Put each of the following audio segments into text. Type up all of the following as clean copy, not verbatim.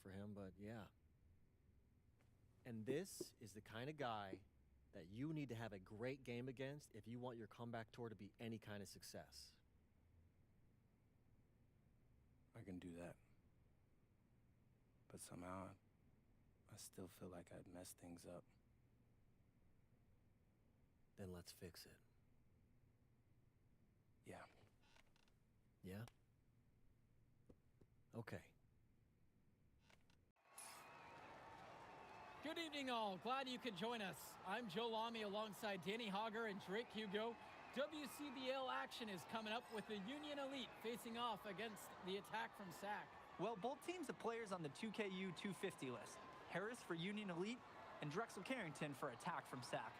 for him, but yeah. And this is the kind of guy that you need to have a great game against if you want your comeback tour to be any kind of success. I can do that. But somehow, I still feel like I'd messed things up. Then let's fix it. Yeah. Yeah? Okay. Good evening, all. Glad you could join us. I'm Joe Lamy alongside Danny Hogger and Drake Hugo. WCBL action is coming up with the Union Elite facing off against the Attack from SAC. Well, both teams have players on the 2KU 250 list. Harris for Union Elite and Drexel Carrington for Attack from SAC.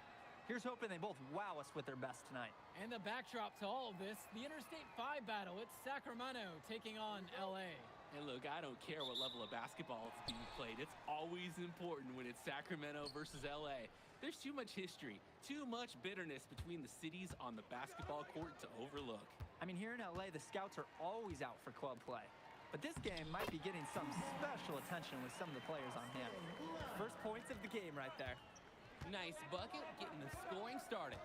Here's hoping they both wow us with their best tonight. And the backdrop to all of this, the Interstate 5 battle. It's Sacramento taking on LA. And look, I don't care what level of basketball is being played. It's always important when it's Sacramento versus LA. There's too much history, too much bitterness between the cities on the basketball court to overlook. I mean, here in LA, the scouts are always out for club play. But this game might be getting some special attention with some of the players on hand. First points of the game right there. Nice bucket, getting the scoring started.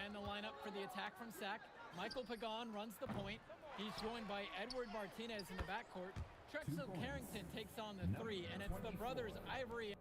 And the lineup for the Attack from SAC. Michael Pagan runs the point. He's joined by Edward Martinez in the backcourt. Drexel Carrington takes on the three, and it's the brothers Ivory.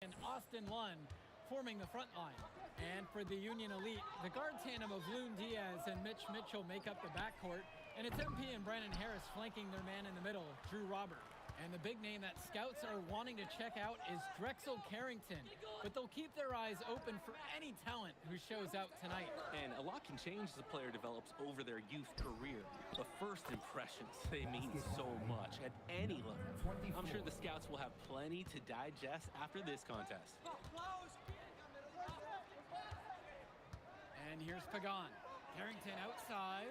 And Austin Lund forming the front line. And for the Union Elite, the guard tandem of Loon Diaz and Mitch Mitchell make up the backcourt, and it's MP and Brandon Harris flanking their man in the middle, Drew Robert. And the big name that scouts are wanting to check out is Drexel Carrington, but they'll keep their eyes open for any talent who shows out tonight. And a lot can change as a player develops over their youth career, but first impressions, they mean so much at any level. I'm sure the scouts will have plenty to digest after this contest. And here's Pagan. Carrington outside.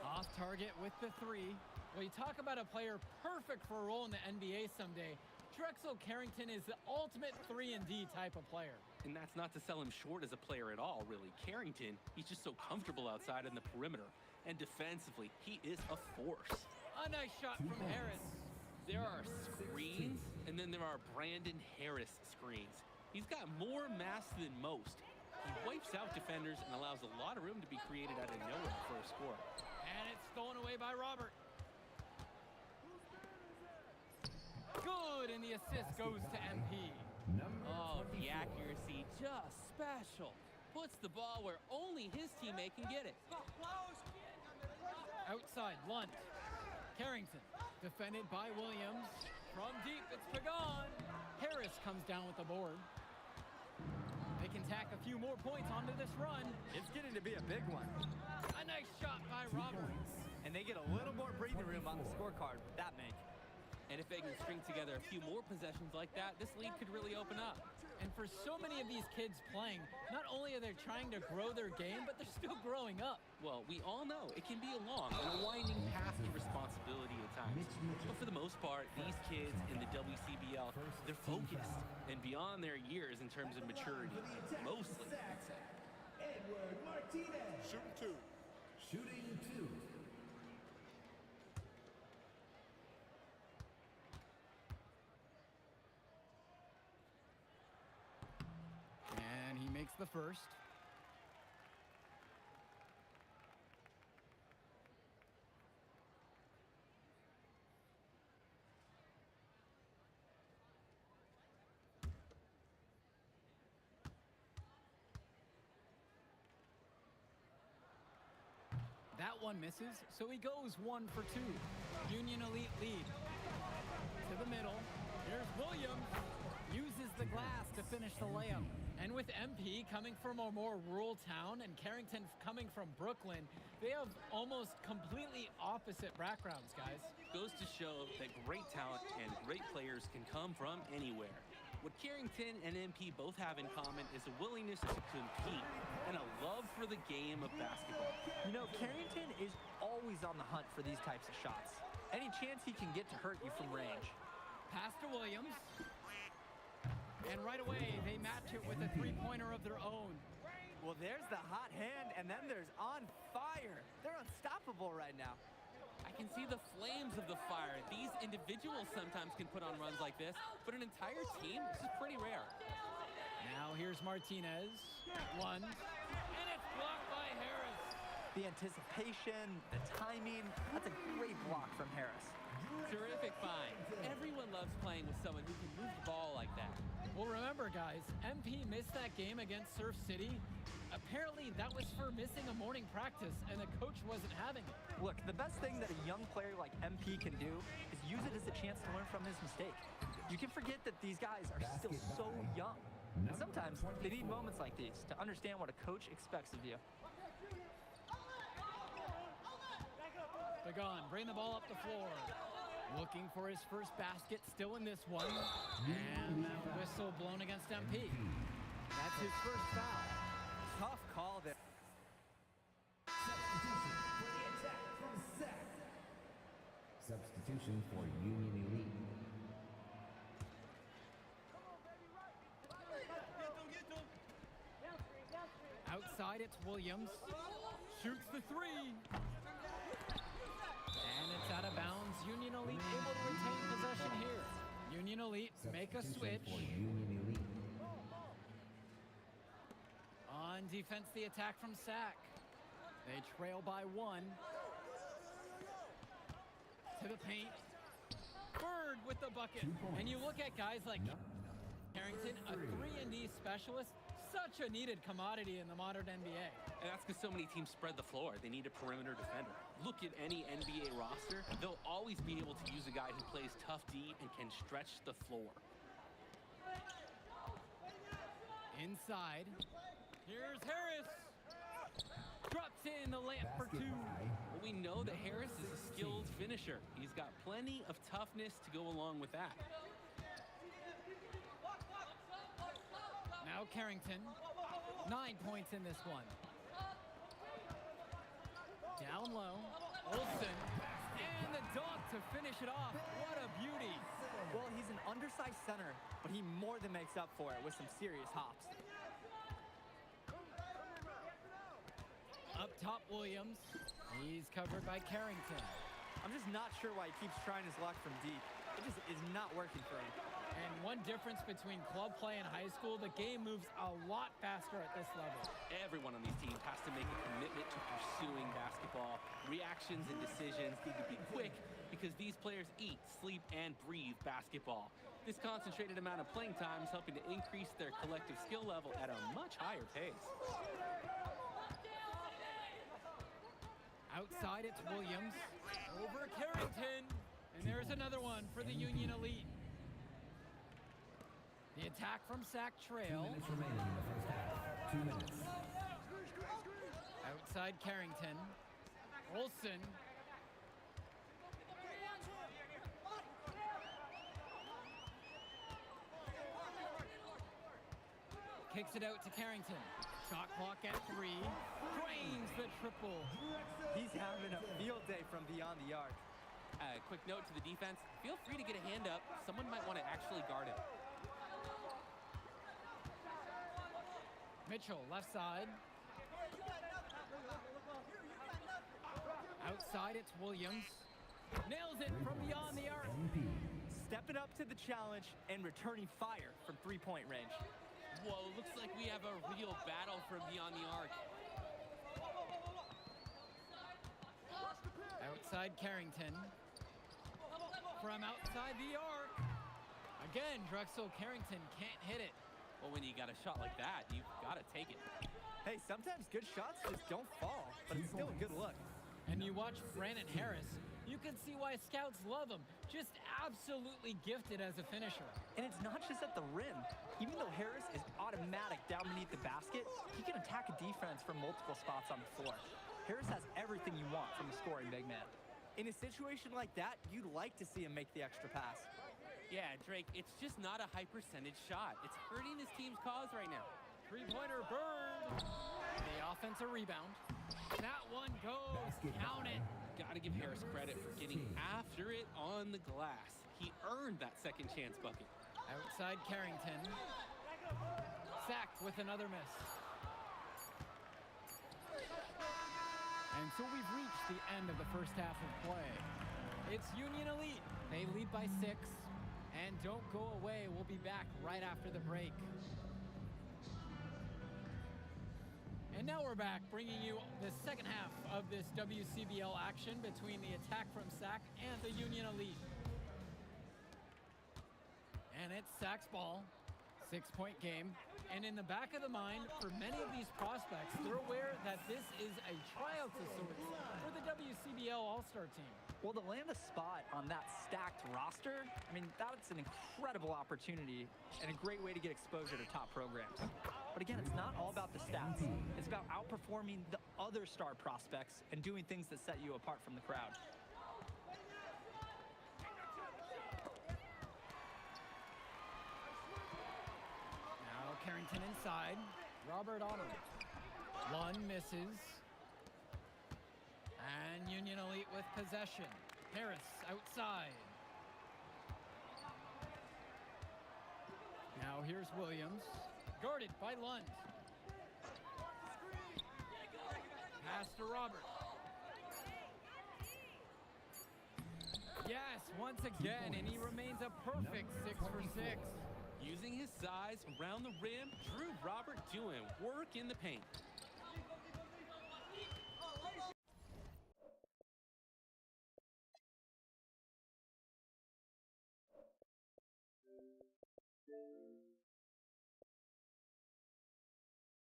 Off target with the three. Well, you talk about a player perfect for a role in the NBA someday. Drexel Carrington is the ultimate 3-and-D type of player. And that's not to sell him short as a player at all, really. Carrington, he's just so comfortable outside in the perimeter. And defensively, he is a force. A nice shot from Harris. There are screens, and then there are Brandon Harris screens. He's got more mass than most. He wipes out defenders and allows a lot of room to be created out of nowhere for a score. And it's stolen away by Robert. Good, and the assist goes to MP. Oh, the accuracy, just special. Puts the ball where only his teammate can get it. Outside, Lunt. Carrington, defended by Williams. From deep, it's Pagan. Harris comes down with the board. They can tack a few more points onto this run. It's getting to be a big one. A nice shot by Roberts. And they get a little more breathing room on the scorecard with that make. And if they can string together a few more possessions like that, this lead could really open up. And for so many of these kids playing, not only are they trying to grow their game, but they're still growing up. Well, we all know it can be a long and a winding path to responsibility at times. But for the most part, these kids in the WCBL, they're focused and beyond their years in terms of maturity. Mostly, I'd say. Edward Martinez. Shooting two. Shooting two. And he makes the first. That one misses, so he goes 1 for 2. Union Elite lead. To the middle. Here's Williams. Uses the glass to finish the layup. And with MP coming from a more rural town and Carrington coming from Brooklyn, they have almost completely opposite backgrounds, guys. Goes to show that great talent and great players can come from anywhere. What Carrington and MP both have in common is a willingness to compete and a love for the game of basketball. You know, Carrington is always on the hunt for these types of shots. Any chance he can get to hurt you from range. Pass to Williams. And right away, they match it with a three-pointer of their own. Well, there's the hot hand, and then there's on fire. They're unstoppable right now. I can see the flames of the fire. These individuals sometimes can put on runs like this, but an entire team, this is pretty rare. Now here's Martinez. One. And it's blocked by Harris. The anticipation, the timing, that's a great block from Harris. Terrific find. Everyone loves playing with someone who can move the ball like that. Well, remember, guys, MP missed that game against Surf City. Apparently, that was for missing a morning practice, and the coach wasn't having it. Look, the best thing that a young player like MP can do is use it as a chance to learn from his mistake. You can forget that these guys are still so young. And sometimes they need moments like these to understand what a coach expects of you. Begon, bring the ball up the floor. Looking for his first basket, still in this one. And that whistle blown against MP. That's his first foul. Tough call there. Substitution for Union Elite. Outside, it's Williams. Shoots the three. And it's out of bounds. Union Elite able to retain possession here. Union Elite make a switch. For Union Elite. On defense, the attack from Sack. They trail by 1. To the paint. Bird with the bucket. And you look at guys like Carrington, a 3-and-D specialist, such a needed commodity in the modern NBA. And that's because so many teams spread the floor. They need a perimeter defender. Look at any NBA roster. They'll always be able to use a guy who plays tough D and can stretch the floor. Inside. Here's Harris. Drops in the layup for 2. Well, we know that Harris is a skilled finisher. He's got plenty of toughness to go along with that. Now Carrington. 9 points in this one. Down low. Olsen. And the dunk to finish it off. What a beauty. Well, he's an undersized center, but he more than makes up for it with some serious hops. Up top, Williams. He's covered by Carrington. I'm just not sure why he keeps trying his luck from deep. It just is not working for him. And one difference between club play and high school, the game moves a lot faster at this level. Everyone on these teams has to make a commitment to pursuing basketball. Reactions and decisions need to be quick because these players eat, sleep, and breathe basketball. This concentrated amount of playing time is helping to increase their collective skill level at a much higher pace. Outside, it's Williams. Over Carrington. And there's another one for the Union Elite. The attack from Sack Trail. 2 minutes remaining in the first half. 2 minutes. Outside Carrington. Olsen. Kicks it out to Carrington. Shot clock at 3. Drains the triple. He's having a field day from beyond the arc. Quick note to the defense, feel free to get a hand up. Someone might want to actually guard it. Mitchell, left side. Outside, it's Williams. Nails it from beyond the arc. Stepping up to the challenge and returning fire from three-point range. Whoa, looks like we have a real battle from beyond the arc. Outside Carrington. From outside the arc. Again, Drexel Carrington can't hit it. Well, when you got a shot like that, you've got to take it. Hey, sometimes good shots just don't fall, but it's still a good look. And you watch Brandon Harris, you can see why scouts love him. Just absolutely gifted as a finisher. And it's not just at the rim. Even though Harris is automatic down beneath the basket, he can attack a defense from multiple spots on the floor. Harris has everything you want from a scoring big man. In a situation like that, you'd like to see him make the extra pass. Yeah, Drake, it's just not a high percentage shot. It's hurting his team's cause right now. Three-pointer burned. The offensive rebound. That one goes. Count it. Gotta give Harris credit for getting after it on the glass. He earned that second chance bucket. Outside Carrington. Sacked with another miss. And so we've reached the end of the first half of play. It's Union Elite. They lead by 6. And don't go away. We'll be back right after the break. And now we're back, bringing you the second half of this WCBL action between the attack from Sac and the Union Elite. And it's Sac's ball, 6-point game. And in the back of the mind, for many of these prospects, they're aware that this is a tryout of sorts for the WCBL All-Star team. Well, to land a spot on that stacked roster, I mean, that's an incredible opportunity and a great way to get exposure to top programs. But again, it's not all about the stats. It's about outperforming the other star prospects and doing things that set you apart from the crowd. Now Carrington inside. Robert Otto. One misses. And Union Elite with possession. Harris outside. Now here's Williams. Guarded by Lund. Pass to Robert. Yes, once again, and he remains a perfect 6 for 6. Using his size around the rim, Drew Robert doing work in the paint.